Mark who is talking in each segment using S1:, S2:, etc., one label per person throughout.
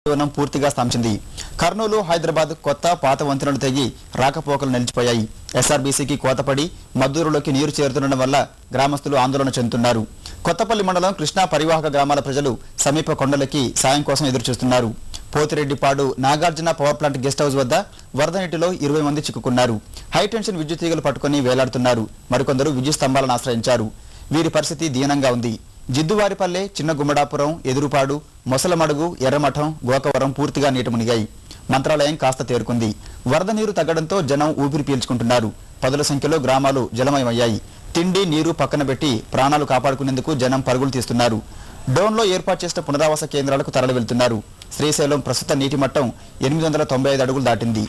S1: జీవనం పూర్తిగా స్తంభించింది. కర్నూలు, హైదరాబాద్ కొత్త పాత వంతెనలు తెగి రాకపోకలు నిలిచిపోయాయి. ఎస్ఆర్బీసీకి కోతపడి మద్దూరులోకి నీరు చేరుతుండడం వల్ల గ్రామస్తులు ఆందోళన చెందుతున్నారు. కొత్తపల్లి మండలం కృష్ణా పరివాహక గ్రామాల ప్రజలు సమీప కొండలకి సాయం కోసం ఎదురుచూస్తున్నారు. Pothireddypadu Nagarjuna power plant guest house వద్ద వరద నీటిలో 20 మంది చిక్కుకున్నారు. హైటెన్షన్ విద్యుత్ తీగలు పట్టుకుని వేలాడుతున్నారు. మరికొందరు విద్యుత్ స్తంభాలను ఆశ్రయించారు. వీరి పరిస్థితి దీనంగా ఉంది. జిద్దువారిపల్లె, చిన్న గుమ్మడాపురం, ఎదురుపాడు, మొసలమడుగు, ఎర్రమఠం, గోకవరం పూర్తిగా నీట మునిగాయి. మంత్రాలయం కాస్త తేరుకుంది. వరద నీరు తగ్గడంతో జనం ఊపిరి పీల్చుకుంటున్నారు. పదుల సంఖ్యలో గ్రామాలు జలమయమయ్యాయి. తిండి, నీరు పక్కన పెట్టి ప్రాణాలు కాపాడుకునేందుకు జనం పరుగులు తీస్తున్నారు. డోన్లో ఏర్పాటు చేసిన పునరావాస కేంద్రాలకు తరలి వెళ్తున్నారు. శ్రీశైలం ప్రస్తుత నీటి మట్టం 895 అడుగులు దాటింది.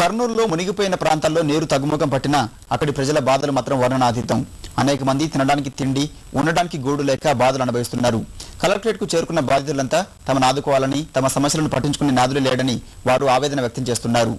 S1: కర్నూలులో మునిగిపోయిన ప్రాంతాల్లో నీరు తగ్గుముఖం పట్టినా అక్కడి ప్రజల బాధలు మాత్రం వర్ణనాతీతం. అనేక మంది తినడానికి తిండి, ఉండడానికి గూడు లేక బాధలు అనుభవిస్తున్నారు. కలెక్టరేట్కు చేరుకున్న బాధితులంతా తమను ఆదుకోవాలని, తమ సమస్యలను పట్టించుకునే నాదులు లేడని వారు ఆవేదన వ్యక్తం చేస్తున్నారు.